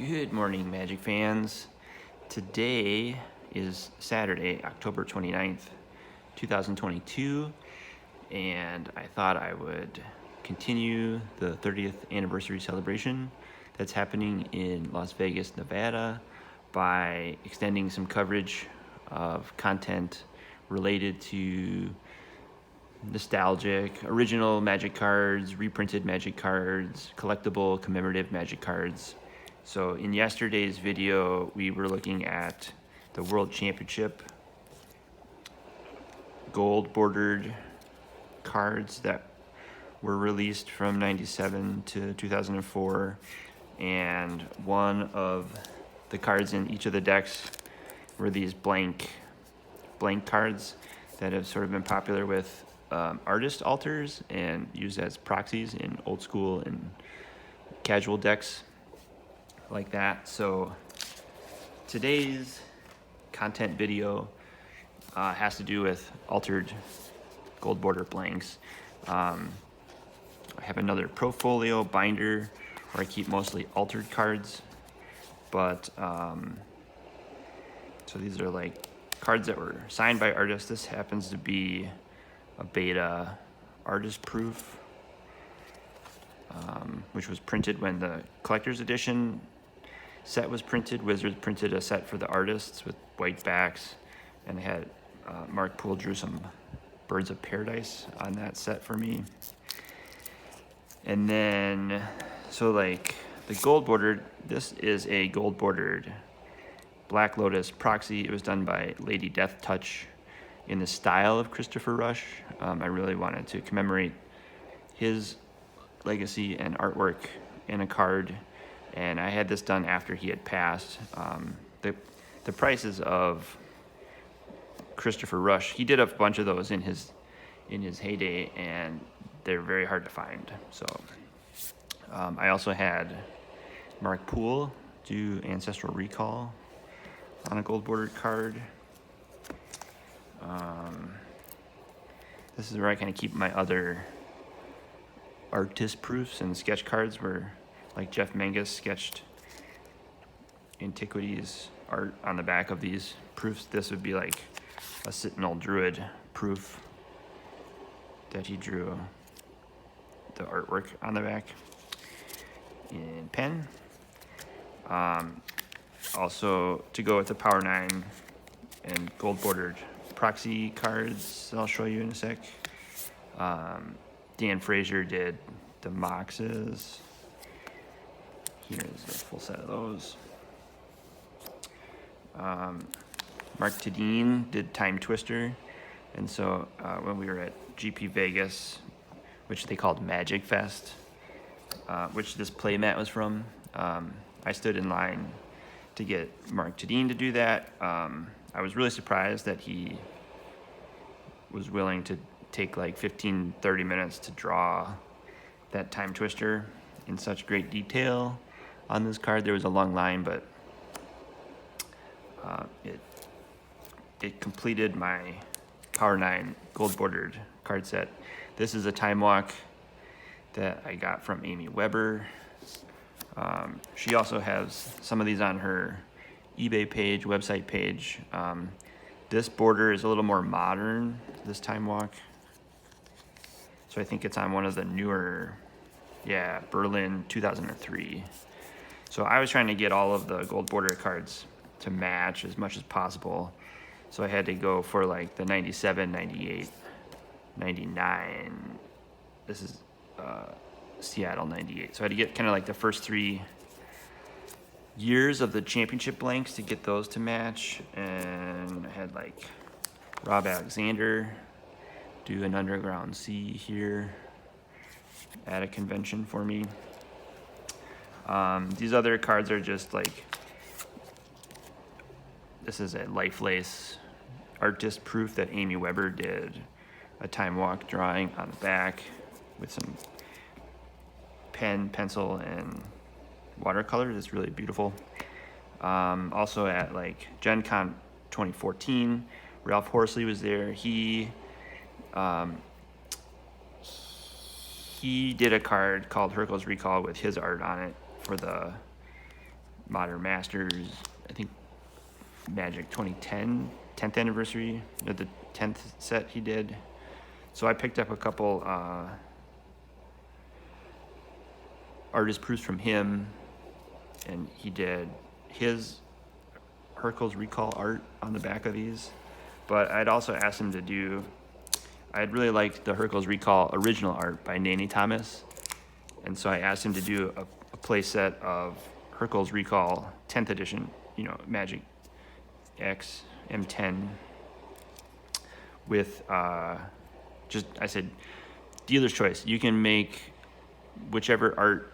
Good morning, Magic fans. Today is Saturday, October 29th, 2022, and I thought I would continue the 30th anniversary celebration that's happening in Las Vegas, Nevada by extending some coverage of content related to nostalgic, original Magic cards, reprinted Magic cards, collectible, commemorative Magic cards. So in yesterday's video, we were looking at the World Championship gold bordered cards that were released from 97 to 2004. And one of the cards in each of the decks were these blank cards that have sort of been popular with artist alters and used as proxies in old school and casual decks like that. So today's content video has to do with altered gold border blanks. I have another Profolio binder where I keep mostly altered cards, but so these are like cards that were signed by artists. This happens to be a beta artist proof, which was printed when the collector's edition set was printed. Wizards printed a set for the artists with white backs, and they had Mark Poole drew some Birds of Paradise on that set for me. And then, so like the gold bordered, this is a gold bordered Black Lotus proxy. It was done by Lady Death Touch in the style of Christopher Rush. I really wanted to commemorate his legacy and artwork in a card, and I had this done after he had passed. The prices of Christopher Rush, he did a bunch of those in his heyday, and they're very hard to find. So I also had Mark Poole do Ancestral Recall on a gold bordered card. This is where I kind of keep my other artist proofs and sketch cards, where like Jeff Mangus sketched antiquities art on the back of these proofs. This would be like a Sentinel Druid proof that he drew the artwork on the back in pen. Also, to go with the Power 9 and gold bordered proxy cards I'll show you in a sec. Dan Frazier did the Moxes. Here's a full set of those. Mark Tadine did Time Twister. And so when we were at GP Vegas, which they called Magic Fest, which this playmat was from, I stood in line to get Mark Tadine to do that. I was really surprised that he was willing to take like 15-30 minutes to draw that Time Twister in such great detail on this card. There was a long line, but it completed my Power 9 gold bordered card set. This is a Time Walk that I got from Amy Weber. She also has some of these on her eBay page, website page. This border is a little more modern, this Time Walk. So I think it's on one of the newer, Berlin 2003. So I was trying to get all of the gold border cards to match as much as possible. So I had to go for like the 97, 98, 99. This is Seattle 98. So I had to get kind of like the first 3 years of the championship blanks to get those to match. And I had like Rob Alexander do an Underground Sea here at a convention for me. These other cards are just like, this is a Life Lace artist proof that Amy Weber did a Time Walk drawing on the back with some pen, pencil, and watercolor. It's really beautiful. Also at like Gen Con 2014, Ralph Horsley was there. He did a card called Hercules Recall with his art on it for the Modern Masters, I think Magic 2010, 10th anniversary, or the 10th set he did. So I picked up a couple artist proofs from him, and he did his Hercules Recall art on the back of these. But I'd also asked him to do, I'd really liked the Hercules Recall original art by Nanny Thomas. And so I asked him to do a play set of Hercules Recall 10th edition, Magic X M10 with I said, dealer's choice. You can make whichever art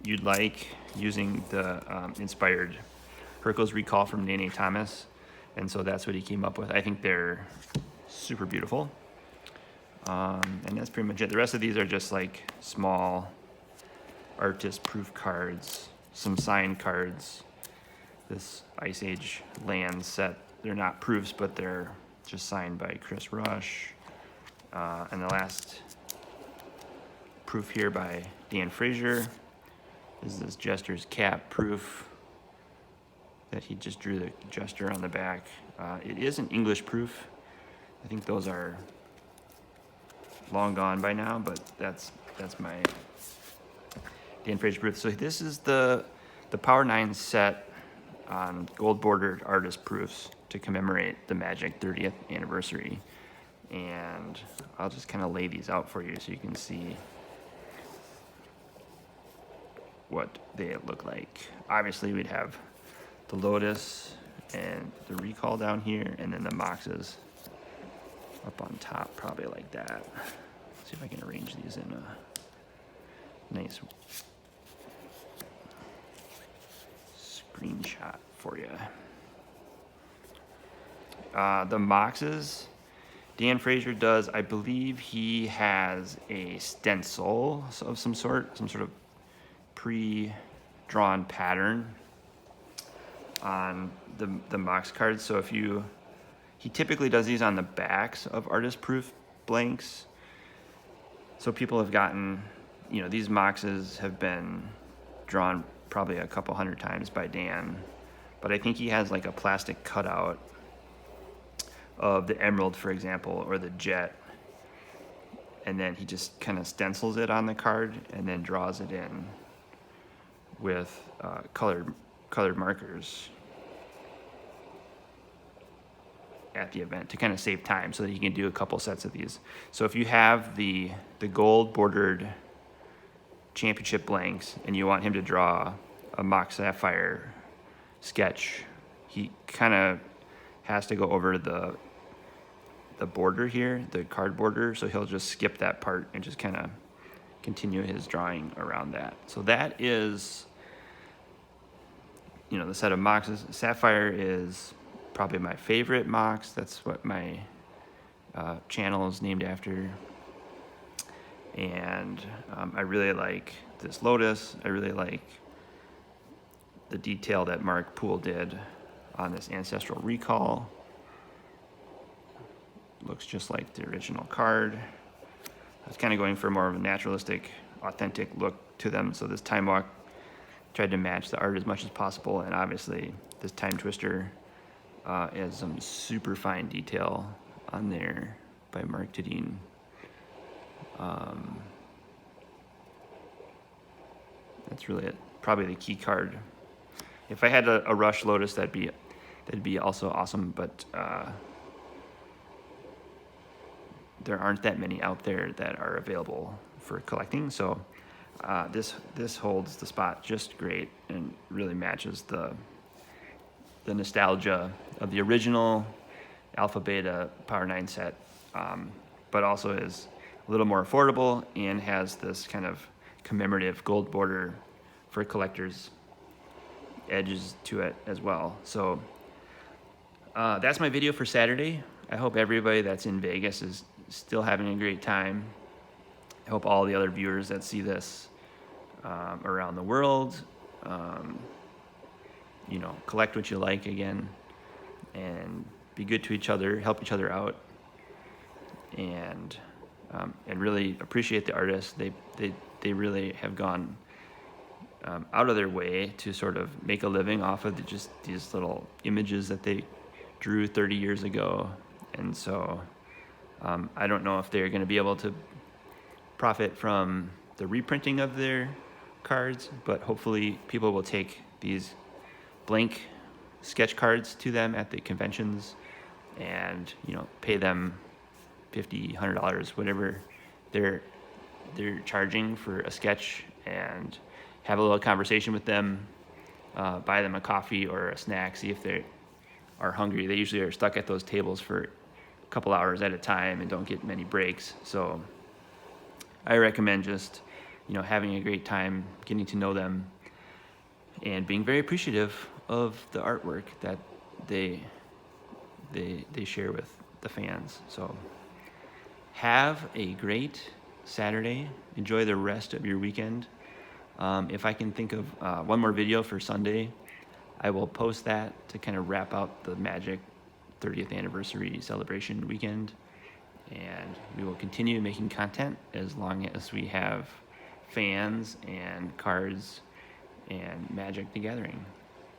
you'd like using the inspired Hercules Recall from Nanny Thomas. And so that's what he came up with. I think they're super beautiful. And that's pretty much it. The rest of these are just like small artist proof cards, some signed cards. This Ice Age land set, they're not proofs, but they're just signed by Chris Rush. And the last proof here by Dan Frazier is this Jester's Cap proof that he just drew the Jester on the back. It is an English proof. I think those are long gone by now, but that's my Dan Frazier proof. So this is the Power 9 set on gold bordered artist proofs to commemorate the Magic 30th anniversary. And I'll just kind of lay these out for you so you can see what they look like. Obviously we'd have the Lotus and the Recall down here, and then the Moxes up on top, probably like that. Let's see if I can arrange these in a nice screenshot for you. The Moxes, Dan Frazier does, I believe he has a stencil of some sort of pre-drawn pattern on the Mox cards. So he typically does these on the backs of artist proof blanks. So people have gotten, these Moxes have been drawn probably a couple hundred times by Dan, but I think he has like a plastic cutout of the Emerald, for example, or the Jet, and then he just kind of stencils it on the card and then draws it in with colored markers at the event to kind of save time so that you can do a couple sets of these. So if you have the gold bordered championship blanks and you want him to draw a mock sapphire sketch, he kind of has to go over the border here, the card border, so he'll just skip that part and just kind of continue his drawing around that. So that is, the set of Moxes. Sapphire is probably my favorite Mox. That's what my channel is named after. And I really like this Lotus. I really like the detail that Mark Poole did on this Ancestral Recall. Looks just like the original card. I was kind of going for more of a naturalistic, authentic look to them. So this Time Walk tried to match the art as much as possible. And obviously this Time Twister has some super fine detail on there by Mark Tedin. That's really probably the key card. If I had a Rush Lotus, that'd be also awesome, but there aren't that many out there that are available for collecting. So this holds the spot just great and really matches the nostalgia of the original Alpha Beta Power 9 set, but also is a little more affordable and has this kind of commemorative gold border for collectors edges to it as well. So that's my video for Saturday. I hope everybody that's in Vegas is still having a great time. I hope all the other viewers that see this around the world, collect what you like again, and be good to each other, help each other out, and really appreciate the artists. They really have gone out of their way to sort of make a living off of just these little images that they drew 30 years ago. And so I don't know if they're going to be able to profit from the reprinting of their cards, but hopefully people will take these blank sketch cards to them at the conventions and, you know, pay them $50, $100, whatever they're charging for a sketch, and have a little conversation with them, buy them a coffee or a snack, see if they are hungry. They usually are stuck at those tables for a couple hours at a time and don't get many breaks. So I recommend just, you know, having a great time, getting to know them, and being very appreciative of the artwork that they share with the fans. So have a great Saturday. Enjoy the rest of your weekend. If I can think of one more video for Sunday, I will post that to kind of wrap out the Magic 30th anniversary celebration weekend. And we will continue making content as long as we have fans and cards and Magic the Gathering.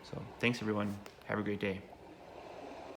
So thanks everyone. Have a great day.